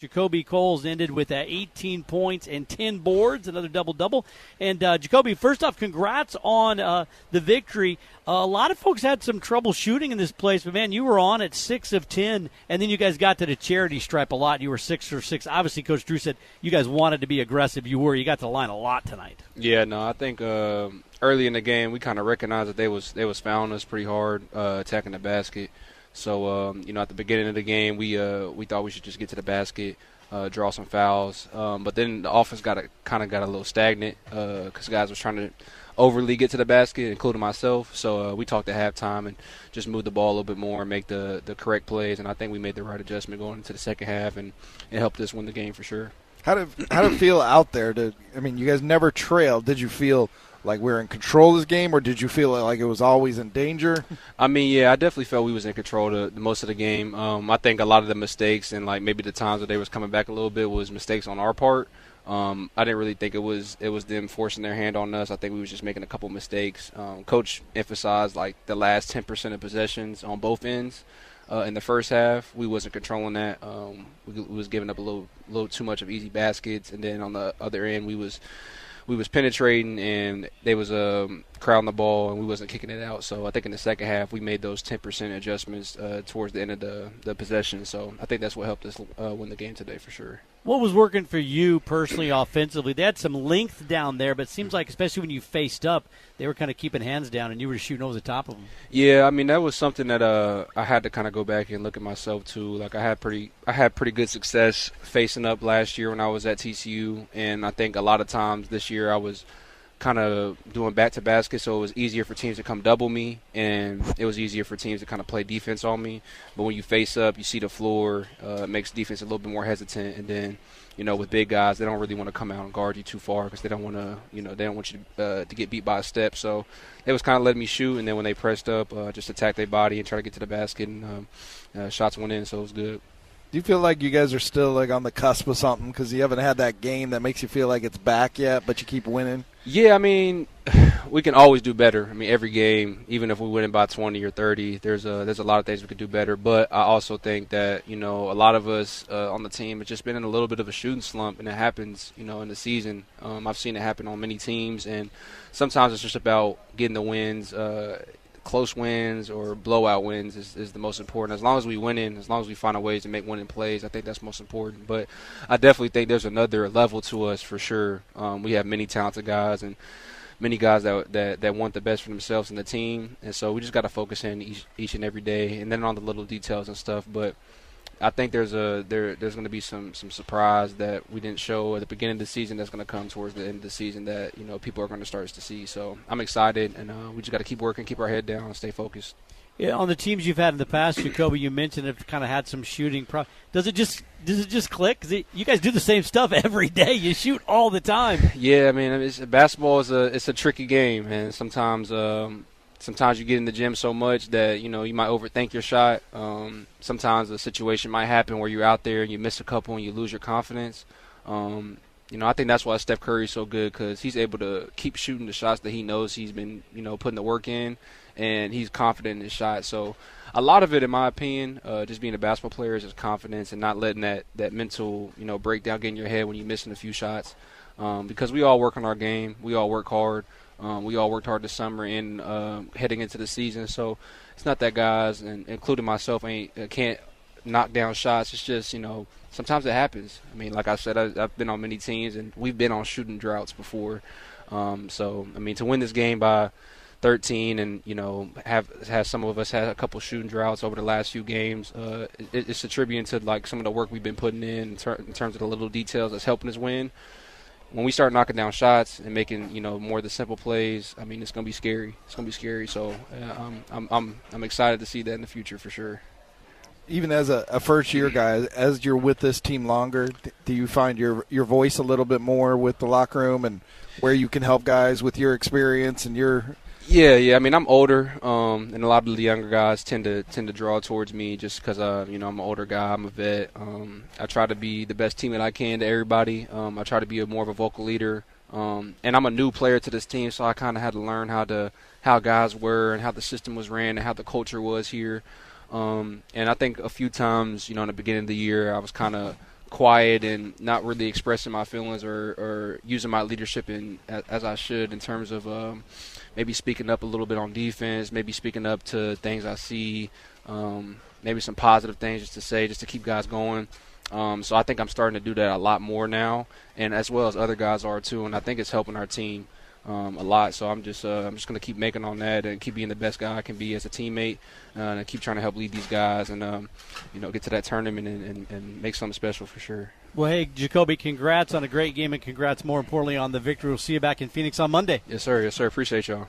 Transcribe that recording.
JaKobe Coles ended with 18 points and 10 boards, another double-double. And, JaKobe, first off, congrats on the victory. A lot of folks had some trouble shooting in this place, but, man, you were on at 6 of 10, and then you guys got to the charity stripe a lot. You were 6 for 6. Obviously, Coach Drew said you guys wanted to be aggressive. You were. You got to the line a lot tonight. Yeah, no, I think early in the game we kind of recognized that they was fouling us pretty hard, attacking the basket. So, at the beginning of the game, we thought we should just get to the basket, draw some fouls. But then the offense got a little stagnant because guys was trying to overly get to the basket, including myself. So we talked at halftime and just moved the ball a little bit more and make the correct plays. And I think we made the right adjustment going into the second half, and it helped us win the game for sure. How did it feel out there? You guys never trailed. Did you feel like we were in control of this game, or did you feel like it was always in danger? I definitely felt we was in control the most of the game. I think a lot of the mistakes and like maybe the times that they was coming back a little bit was mistakes on our part. I didn't really think it was them forcing their hand on us. I think we was just making a couple mistakes. Coach emphasized like the last 10% of possessions on both ends. In the first half, we wasn't controlling that. We was giving up a little too much of easy baskets, and then on the other end, we was penetrating, and they was crowding the ball, and we wasn't kicking it out. So I think in the second half, we made those 10% adjustments towards the end of the possession. So I think that's what helped us win the game today for sure. What was working for you personally offensively? They had some length down there, but it seems like especially when you faced up, they were kind of keeping hands down, and you were shooting over the top of them. Yeah, that was something that I had to kind of go back and look at myself too. Like I had pretty good success facing up last year when I was at TCU, and I think a lot of times this year I was kind of doing back to basket, so it was easier for teams to come double me, and it was easier for teams to kind of play defense on me. But when you face up, you see the floor, it makes defense a little bit more hesitant, and then with big guys, they don't really want to come out and guard you too far because they don't want to, they don't want you to get beat by a step. So it was kind of letting me shoot, and then when they pressed up, just attack their body and try to get to the basket, and shots went in, so it was good. Do you feel like you guys are still like on the cusp of something because you haven't had that game that makes you feel like it's back yet, but you keep winning? Yeah, we can always do better. Every game, even if we win it by 20 or 30, there's a lot of things we could do better. But I also think that, a lot of us on the team have just been in a little bit of a shooting slump, and it happens, in the season. I've seen it happen on many teams, and sometimes it's just about getting the wins. Close wins or blowout wins is the most important. As long as we win in, as long as we find a ways to make winning plays, I think that's most important. But I definitely think there's another level to us for sure. We have many talented guys and many guys that want the best for themselves and the team, and so we just got to focus in each and every day, and then on the little details and stuff. But I think there's going to be some surprise that we didn't show at the beginning of the season that's going to come towards the end of the season that people are going to start to see. So I'm excited, and we just got to keep working, keep our head down, and stay focused. Yeah, on the teams you've had in the past, JaKobe, you mentioned have kind of had some shooting Does it just click? Because you guys do the same stuff every day. You shoot all the time. Yeah, basketball is a tricky game, and sometimes you get in the gym so much that, you might overthink your shot. Sometimes a situation might happen where you're out there and you miss a couple and you lose your confidence. I think that's why Steph Curry is so good because he's able to keep shooting the shots that he knows he's been, putting the work in, and he's confident in his shot. So a lot of it, in my opinion, just being a basketball player is just confidence and not letting that mental, breakdown get in your head when you're missing a few shots. Because we all work on our game. We all work hard. We all worked hard this summer and heading into the season. So it's not that guys, and including myself, can't knock down shots. It's just, sometimes it happens. Like I said, I've been on many teams, and we've been on shooting droughts before. To win this game by 13 and, have some of us had a couple shooting droughts over the last few games, it's attributing to, like, some of the work we've been putting in terms of the little details that's helping us win. When we start knocking down shots and making, more of the simple plays, it's going to be scary. It's going to be scary. So I'm excited to see that in the future for sure. Even as a first-year guy, as you're with this team longer, do you find your voice a little bit more with the locker room and where you can help guys with your experience and your – Yeah. I'm older, and a lot of the younger guys tend to draw towards me just because, I'm an older guy. I'm a vet. I try to be the best teammate I can to everybody. I try to be more of a vocal leader. And I'm a new player to this team, so I kind of had to learn how guys were and how the system was ran and how the culture was here. And I think a few times, in the beginning of the year, I was kind of quiet and not really expressing my feelings or using my leadership as I should in terms of maybe speaking up a little bit on defense, maybe speaking up to things I see, maybe some positive things just to say, just to keep guys going. So I think I'm starting to do that a lot more now, and as well as other guys are too, and I think it's helping our team a lot. So I'm just going to keep making on that and keep being the best guy I can be as a teammate, and keep trying to help lead these guys and get to that tournament and make something special for sure. Well, hey, JaKobe, congrats on a great game, and congrats more importantly on the victory. We'll see you back in Phoenix on Monday. Yes, sir. Yes, sir. Appreciate y'all.